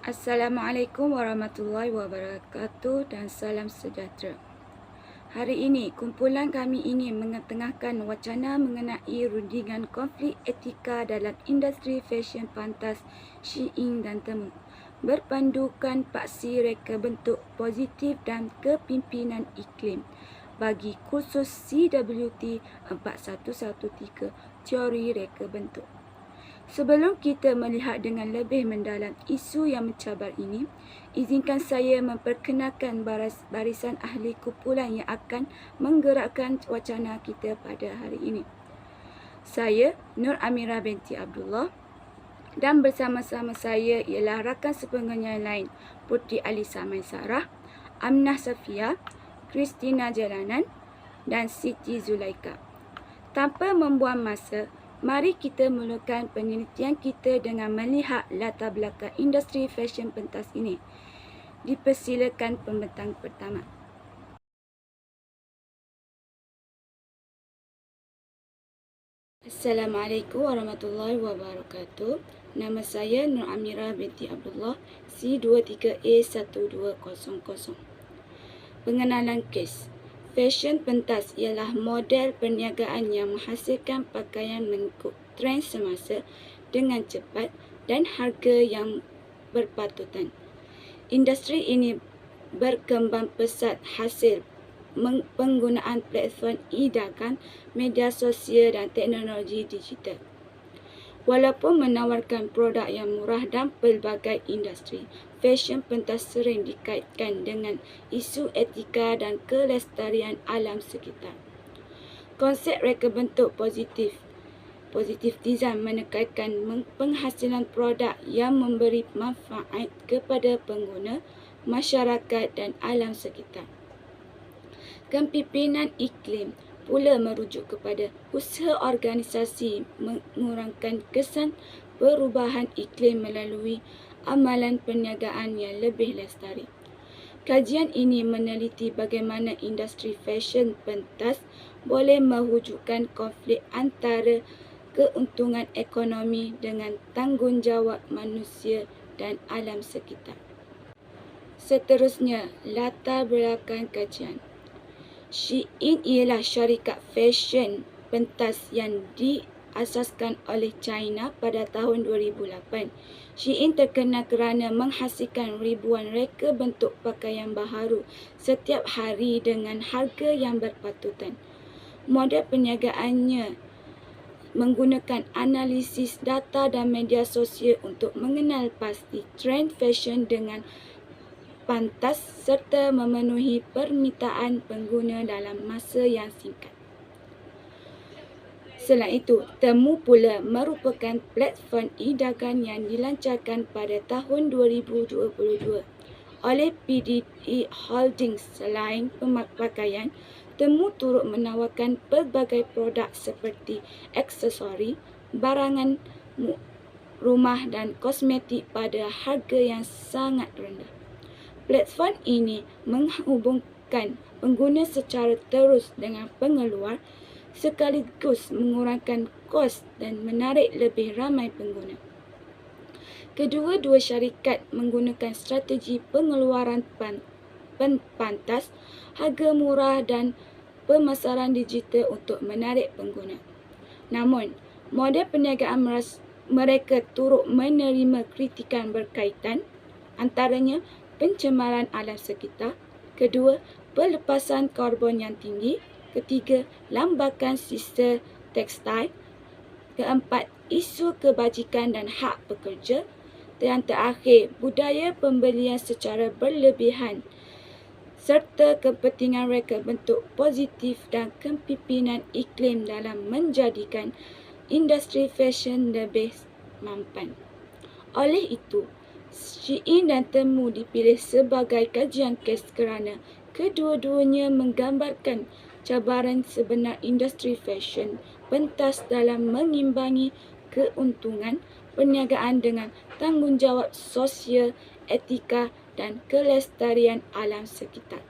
Assalamualaikum warahmatullahi wabarakatuh dan salam sejahtera. Hari ini, kumpulan kami ingin mengetengahkan wacana mengenai rundingan konflik etika dalam industri fashion pantas Shein dan Temu. Berpandukan paksi reka bentuk positif dan kepimpinan iklim bagi kursus CWT 4113 teori reka bentuk. Sebelum kita melihat dengan lebih mendalam isu yang mencabar ini, izinkan saya memperkenalkan barisan ahli kumpulan yang akan menggerakkan wacana kita pada hari ini. Saya, Nur Amirah binti Abdullah, dan bersama-sama saya ialah rakan sepengenyai lain Putri Alisa Maisarah, Aminah Safia, Kristina Jalanan dan Siti Zulaika. Tanpa membuang masa, mari kita mulakan penelitian kita dengan melihat latar belakang industri fashion pentas ini. Dipersilakan pembentang pertama. Assalamualaikum warahmatullahi wabarakatuh. Nama saya Nur Amirah binti Abdullah, C23A1200. Pengenalan kes. Fashion pentas ialah model perniagaan yang menghasilkan pakaian mengikut trend semasa dengan cepat dan harga yang berpatutan. Industri ini berkembang pesat hasil penggunaan platform e-dagang, media sosial dan teknologi digital. Walaupun menawarkan produk yang murah dan pelbagai industri, fashion pentas sering dikaitkan dengan isu etika dan kelestarian alam sekitar. Konsep reka bentuk positif design menekankan penghasilan produk yang memberi manfaat kepada pengguna, masyarakat dan alam sekitar. Kepimpinan iklim pula merujuk kepada usaha organisasi mengurangkan kesan perubahan iklim melalui amalan perniagaan yang lebih lestari. Kajian ini meneliti bagaimana industri fashion pentas boleh mewujudkan konflik antara keuntungan ekonomi dengan tanggungjawab manusia dan alam sekitar. Seterusnya, latar belakang kajian. Shein ialah syarikat fashion pentas yang diasaskan oleh China pada tahun 2008. Shein terkenal kerana menghasilkan ribuan reka bentuk pakaian baharu setiap hari dengan harga yang berpatutan. Model perniagaannya menggunakan analisis data dan media sosial untuk mengenal pasti trend fashion dengan pantas serta memenuhi permintaan pengguna dalam masa yang singkat. Selain itu, Temu pula merupakan platform e-dagang yang dilancarkan pada tahun 2022 oleh PDD Holdings. Selain pakaian, Temu turut menawarkan pelbagai produk seperti aksesori, barangan rumah dan kosmetik pada harga yang sangat rendah. Platform ini menghubungkan pengguna secara terus dengan pengeluar sekaligus mengurangkan kos dan menarik lebih ramai pengguna. Kedua-dua syarikat menggunakan strategi pengeluaran pantas, harga murah dan pemasaran digital untuk menarik pengguna. Namun, model perniagaan mereka turut menerima kritikan berkaitan antaranya pencemaran alam sekitar, kedua, pelepasan karbon yang tinggi, ketiga, lambakan sistem tekstil, keempat, isu kebajikan dan hak pekerja, dan terakhir, budaya pembelian secara berlebihan serta kepentingan reka bentuk positif dan kepimpinan iklim dalam menjadikan industri fashion lebih mampan. Oleh itu, Shein dan Temu dipilih sebagai kajian kes kerana kedua-duanya menggambarkan cabaran sebenar industri fashion pentas dalam mengimbangi keuntungan perniagaan dengan tanggungjawab sosial, etika dan kelestarian alam sekitar.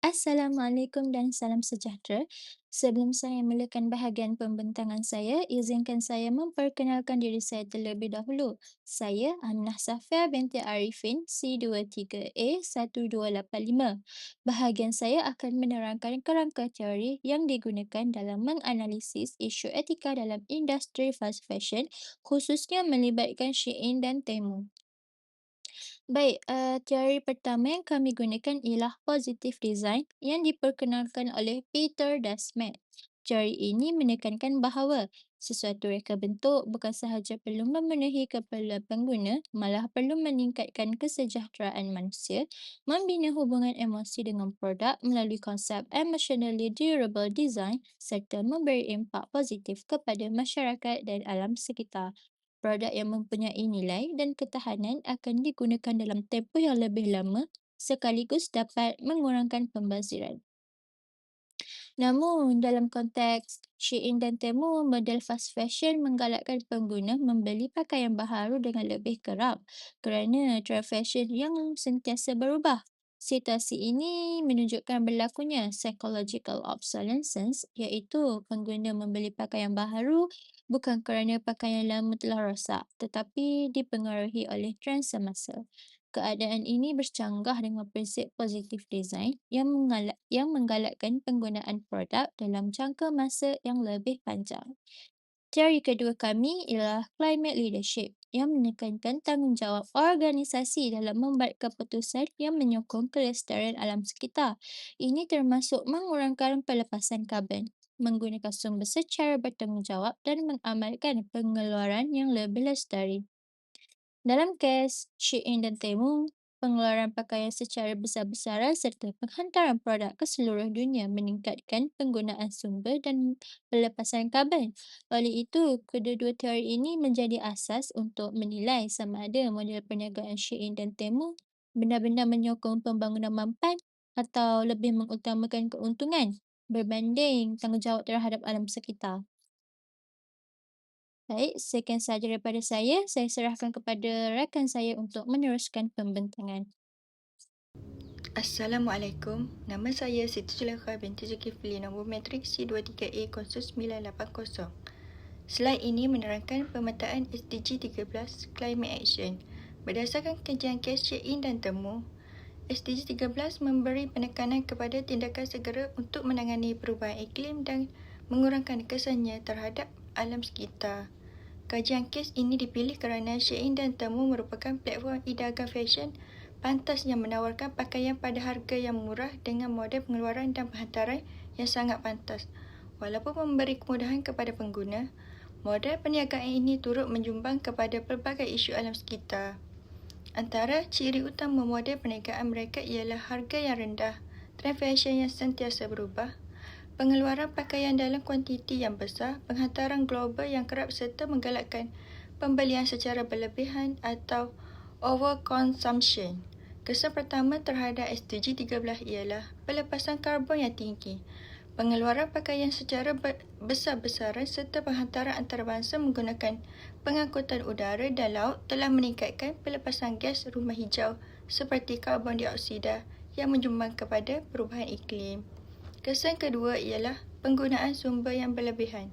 Assalamualaikum dan salam sejahtera. Sebelum saya mulakan bahagian pembentangan saya, izinkan saya memperkenalkan diri saya terlebih dahulu. Saya Aminah Safia binti Arifin, C23A1285. Bahagian saya akan menerangkan kerangka teori yang digunakan dalam menganalisis isu etika dalam industri fast fashion, khususnya melibatkan Shein dan Temu. Baik, teori pertama yang kami gunakan ialah positive design yang diperkenalkan oleh Peter Dasmet. Teori ini menekankan bahawa sesuatu reka bentuk bukan sahaja perlu memenuhi keperluan pengguna, malah perlu meningkatkan kesejahteraan manusia, membina hubungan emosi dengan produk melalui konsep emotionally durable design serta memberi impak positif kepada masyarakat dan alam sekitar. Produk yang mempunyai nilai dan ketahanan akan digunakan dalam tempoh yang lebih lama sekaligus dapat mengurangkan pembaziran. Namun, dalam konteks Shein dan Temu, model fast fashion menggalakkan pengguna membeli pakaian baharu dengan lebih kerap kerana trend fashion yang sentiasa berubah. Situasi ini menunjukkan berlakunya psychological obsolescence, iaitu pengguna membeli pakaian baharu bukan kerana pakaian lama telah rosak, tetapi dipengaruhi oleh trend semasa. Keadaan ini bercanggah dengan prinsip positif design yang menggalakkan penggunaan produk dalam jangka masa yang lebih panjang. Teori kedua kami ialah climate leadership yang menekankan tanggungjawab organisasi dalam membuat keputusan yang menyokong kelestarian alam sekitar. Ini termasuk mengurangkan pelepasan karbon, menggunakan sumber secara bertanggungjawab dan mengamalkan pengeluaran yang lebih lestari. Dalam kes Shein dan Temu, pengeluaran pakaian secara besar-besaran serta penghantaran produk ke seluruh dunia meningkatkan penggunaan sumber dan pelepasan karbon. Oleh itu, kedua-dua teori ini menjadi asas untuk menilai sama ada model perniagaan Shein dan Temu benar-benar menyokong pembangunan mampan atau lebih mengutamakan keuntungan berbanding tanggungjawab terhadap alam sekitar. Baik, sekian sahaja daripada saya. Saya serahkan kepada rakan saya untuk meneruskan pembentangan. Assalamualaikum, nama saya Siti Zulaikha binti Zulkifli, nombor matrik C23A konsus 980. Slide ini menerangkan pemetaan SDG 13 Climate Action. Berdasarkan kajian kes Shein dan Temu, SDG 13 memberi penekanan kepada tindakan segera untuk menangani perubahan iklim dan mengurangkan kesannya terhadap alam sekitar. Kajian kes ini dipilih kerana Shein dan Temu merupakan platform e-dagang fashion pantas yang menawarkan pakaian pada harga yang murah dengan model pengeluaran dan penghantaran yang sangat pantas. Walaupun memberi kemudahan kepada pengguna, model perniagaan ini turut menyumbang kepada pelbagai isu alam sekitar. Antara ciri utama model perniagaan mereka ialah harga yang rendah, trend fashion yang sentiasa berubah, pengeluaran pakaian dalam kuantiti yang besar, penghantaran global yang kerap serta menggalakkan pembelian secara berlebihan atau overconsumption. Kesan pertama terhadap SDG 13 ialah pelepasan karbon yang tinggi. Pengeluaran pakaian secara besar-besaran serta penghantaran antarabangsa menggunakan pengangkutan udara dan laut telah meningkatkan pelepasan gas rumah hijau seperti karbon dioksida yang menyumbang kepada perubahan iklim. Kesan kedua ialah penggunaan sumber yang berlebihan.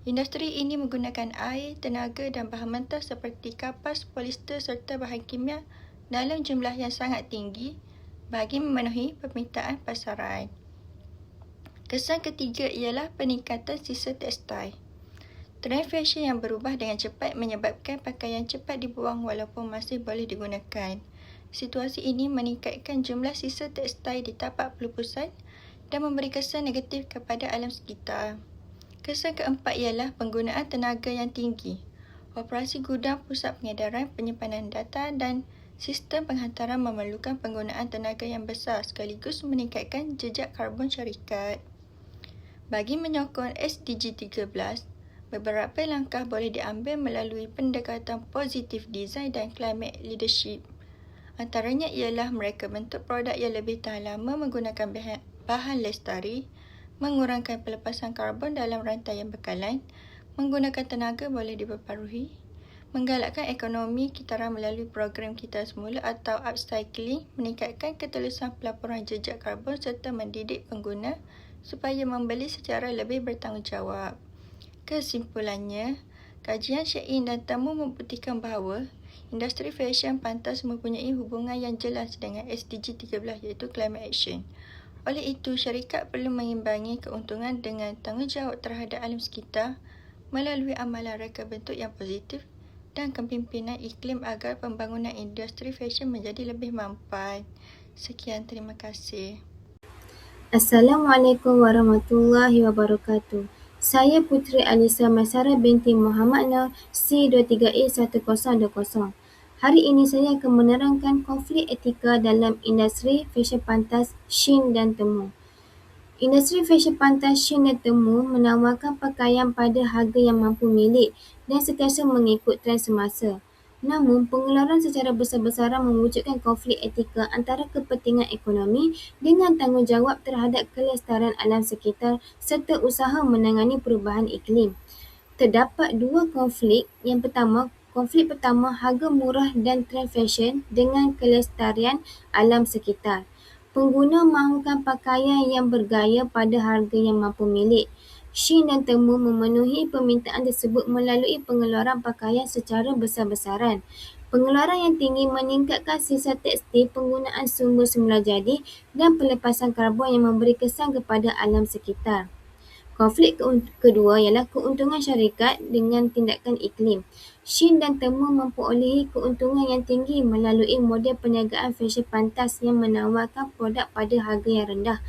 Industri ini menggunakan air, tenaga dan bahan mentah seperti kapas, polister serta bahan kimia dalam jumlah yang sangat tinggi bagi memenuhi permintaan pasaran. Kesan ketiga ialah peningkatan sisa tekstil. Trend fashion yang berubah dengan cepat menyebabkan pakaian cepat dibuang walaupun masih boleh digunakan. Situasi ini meningkatkan jumlah sisa tekstil di tapak pelupusan dan memberi kesan negatif kepada alam sekitar. Kesan keempat ialah penggunaan tenaga yang tinggi. Operasi gudang, pusat pengedaran, penyimpanan data dan sistem penghantaran memerlukan penggunaan tenaga yang besar sekaligus meningkatkan jejak karbon syarikat. Bagi menyokong SDG 13, beberapa langkah boleh diambil melalui pendekatan positif design dan climate leadership. Antaranya ialah mereka bentuk produk yang lebih tahan lama menggunakan bahan lestari, mengurangkan pelepasan karbon dalam rantaian bekalan, menggunakan tenaga boleh diperbarui, menggalakkan ekonomi kitaran melalui program Kita Semula atau upcycling, meningkatkan ketulusan pelaporan jejak karbon serta mendidik pengguna supaya membeli secara lebih bertanggungjawab. Kesimpulannya, kajian Syain dan temu membuktikan bahawa industri fashion pantas mempunyai hubungan yang jelas dengan SDG 13 iaitu Climate Action. Oleh itu, syarikat perlu mengimbangi keuntungan dengan tanggungjawab terhadap alam sekitar melalui amalan reka bentuk yang positif dan kepimpinan iklim agar pembangunan industri fashion menjadi lebih mampan. Sekian, terima kasih. Assalamualaikum warahmatullahi wabarakatuh. Saya Puteri Alisa Maisarah binti Muhammad Nur C23A1020. Hari ini saya akan menerangkan konflik etika dalam industri fashion pantas Shein dan Temu. Industri fashion pantas Shein dan Temu menawarkan pakaian pada harga yang mampu milik dan sentiasa mengikut trend semasa. Namun, pengeluaran secara besar-besaran mewujudkan konflik etika antara kepentingan ekonomi dengan tanggungjawab terhadap kelestarian alam sekitar serta usaha menangani perubahan iklim. Terdapat dua konflik. Konflik pertama, harga murah dan trend fashion dengan kelestarian alam sekitar. Pengguna mahukan pakaian yang bergaya pada harga yang mampu milik. Shein dan Temu memenuhi permintaan tersebut melalui pengeluaran pakaian secara besar-besaran. Pengeluaran yang tinggi meningkatkan sisa tekstil, penggunaan sumber semula jadi dan pelepasan karbon yang memberi kesan kepada alam sekitar. Konflik kedua ialah keuntungan syarikat dengan tindakan iklim. Shein dan Temu memperolehi keuntungan yang tinggi melalui model perniagaan fashion pantas yang menawarkan produk pada harga yang rendah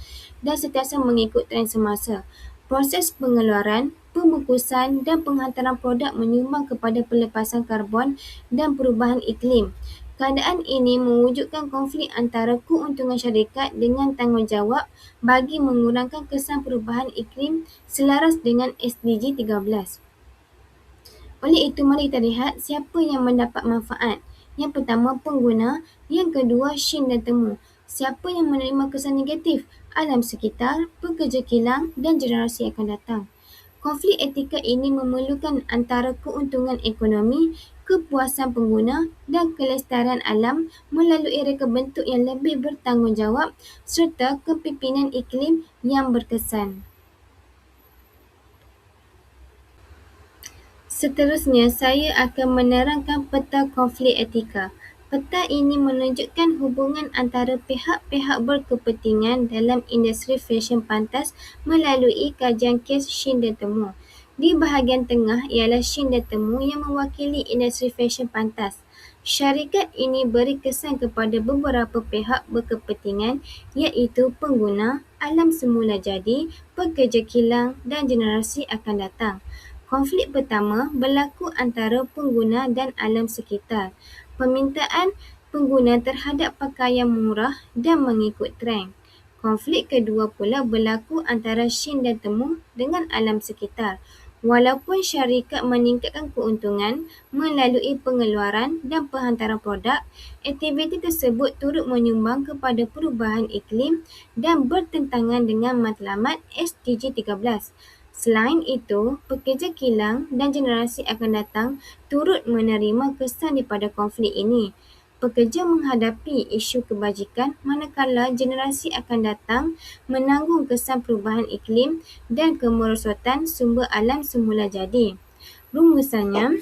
dan sentiasa mengikut trend semasa. Proses pengeluaran, pembungkusan dan penghantaran produk menyumbang kepada pelepasan karbon dan perubahan iklim. Keadaan ini mewujudkan konflik antara keuntungan syarikat dengan tanggungjawab bagi mengurangkan kesan perubahan iklim selaras dengan SDG 13. Oleh itu, mari kita lihat siapa yang mendapat manfaat. Yang pertama, pengguna. Yang kedua, Shein dan Temu. Siapa yang menerima kesan negatif? Alam sekitar, pekerja kilang dan generasi akan datang. Konflik etika ini memerlukan antara keuntungan ekonomi, kepuasan pengguna dan kelestarian alam melalui reka bentuk yang lebih bertanggungjawab serta kepimpinan iklim yang berkesan. Seterusnya, saya akan menerangkan peta konflik etika. Peta ini menunjukkan hubungan antara pihak-pihak berkepentingan dalam industri fashion pantas melalui kajian kes Shein dan Temu. Di bahagian tengah ialah Shein dan Temu yang mewakili industri fashion pantas. Syarikat ini beri kesan kepada beberapa pihak berkepentingan iaitu pengguna, alam semula jadi, pekerja kilang dan generasi akan datang. Konflik pertama berlaku antara pengguna dan alam sekitar. Permintaan pengguna terhadap pakaian murah dan mengikut trend. Konflik kedua pula berlaku antara Shein dan Temu dengan alam sekitar. Walaupun syarikat meningkatkan keuntungan melalui pengeluaran dan penghantaran produk, aktiviti tersebut turut menyumbang kepada perubahan iklim dan bertentangan dengan matlamat SDG 13. Selain itu, pekerja kilang dan generasi akan datang turut menerima kesan daripada konflik ini. Pekerja menghadapi isu kebajikan manakala generasi akan datang menanggung kesan perubahan iklim dan kemerosotan sumber alam semula jadi. Rumusannya,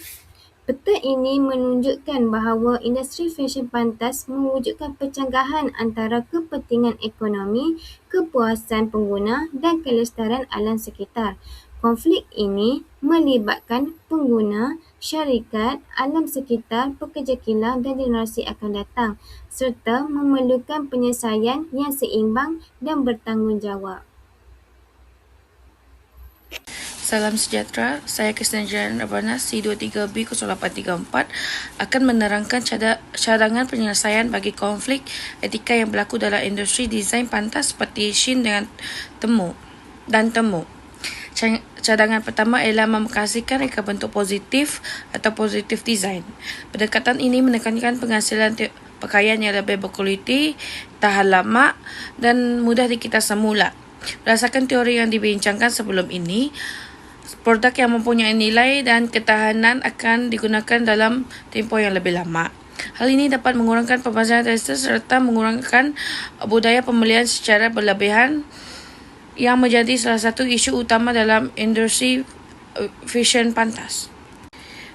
peta ini menunjukkan bahawa industri fashion pantas mewujudkan pencanggahan antara kepentingan ekonomi, kepuasan pengguna dan kelestarian alam sekitar. Konflik ini melibatkan pengguna, syarikat, alam sekitar, pekerja kilang dan generasi akan datang serta memerlukan penyelesaian yang seimbang dan bertanggungjawab. Salam sejahtera, saya Kristina Jalan Ravana C23B0834 akan menerangkan cadangan penyelesaian bagi konflik etika yang berlaku dalam industri desain pantas seperti Shein dengan Temu. Cadangan pertama ialah memkasihkan reka bentuk positif atau positif design. Pendekatan ini menekankan penghasilan pakaian yang lebih berkualiti, tahan lama dan mudah dikita semula. Berdasarkan teori yang dibincangkan sebelum ini, produk yang mempunyai nilai dan ketahanan akan digunakan dalam tempoh yang lebih lama. Hal ini dapat mengurangkan pemasaran tekstil serta mengurangkan budaya pembelian secara berlebihan yang menjadi salah satu isu utama dalam industri fashion pantas.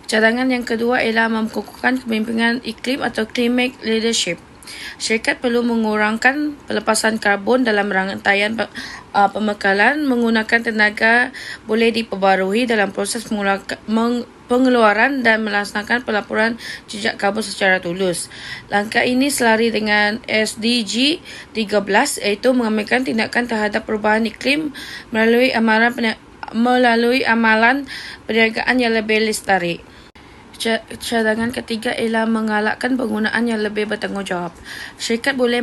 Cadangan yang kedua ialah mengukuhkan kepimpinan iklim atau climate leadership. Syarikat perlu mengurangkan pelepasan karbon dalam rangkaian pembekalan, menggunakan tenaga boleh diperbarui dalam proses pengeluaran dan melaksanakan pelaporan jejak karbon secara tulus. Langkah ini selari dengan SDG 13 iaitu mengambilkan tindakan terhadap perubahan iklim melalui amalan perniagaan yang lebih lestari. Cadangan ketiga ialah menggalakkan penggunaan yang lebih bertanggungjawab. Syarikat boleh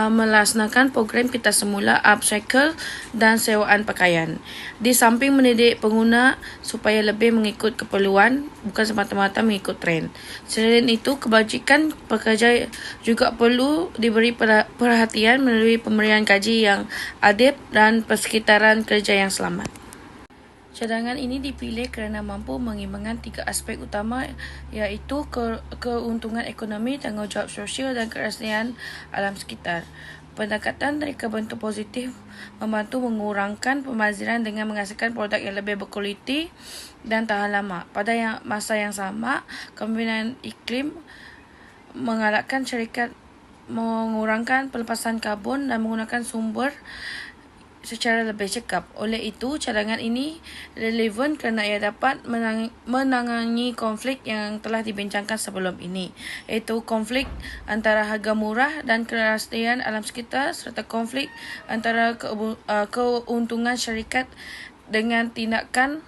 melaksanakan program kita semula, upcycle dan sewaan pakaian. Di samping mendidik pengguna supaya lebih mengikut keperluan, bukan semata-mata mengikut trend. Selain itu, kebajikan pekerja juga perlu diberi perhatian melalui pemberian gaji yang adil dan persekitaran kerja yang selamat. Cadangan ini dipilih kerana mampu mengimbangkan tiga aspek utama iaitu keuntungan ekonomi, tanggungjawab sosial dan kerahsiaan alam sekitar. Pendekatan mereka bentuk positif membantu mengurangkan pembaziran dengan menghasilkan produk yang lebih berkualiti dan tahan lama. Pada masa yang sama, kepimpinan iklim menggalakkan syarikat mengurangkan pelepasan karbon dan menggunakan sumber secara lebih cekap. Oleh itu, cadangan ini relevan kerana ia dapat menangani konflik yang telah dibincangkan sebelum ini, iaitu konflik antara harga murah dan kelestarian alam sekitar serta konflik antara keuntungan syarikat dengan tindakan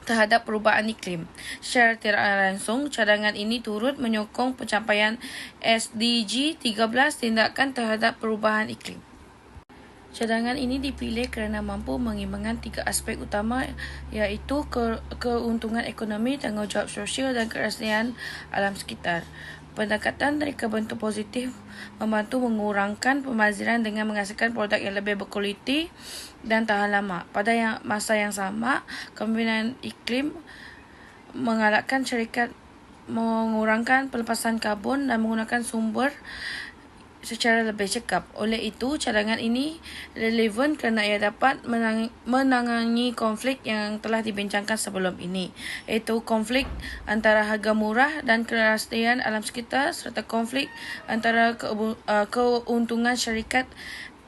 terhadap perubahan iklim. Secara tidak langsung, cadangan ini turut menyokong pencapaian SDG 13 tindakan terhadap perubahan iklim. Cadangan ini dipilih kerana mampu mengimbangkan tiga aspek utama iaitu keuntungan ekonomi, tanggungjawab sosial dan kerahsiaan alam sekitar. Pendekatan mereka bentuk positif membantu mengurangkan pembaziran dengan menghasilkan produk yang lebih berkualiti dan tahan lama. Pada masa yang sama, kepimpinan iklim menggalakkan syarikat mengurangkan pelepasan karbon dan menggunakan sumber secara lebih cekap. Oleh itu, cadangan ini relevan kerana ia dapat menangani konflik yang telah dibincangkan sebelum ini, iaitu konflik antara harga murah dan kelestarian alam sekitar serta konflik antara keuntungan syarikat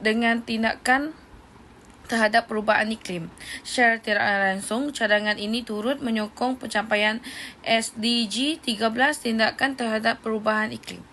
dengan tindakan terhadap perubahan iklim. Secara tidak langsung, cadangan ini turut menyokong pencapaian SDG 13 tindakan terhadap perubahan iklim.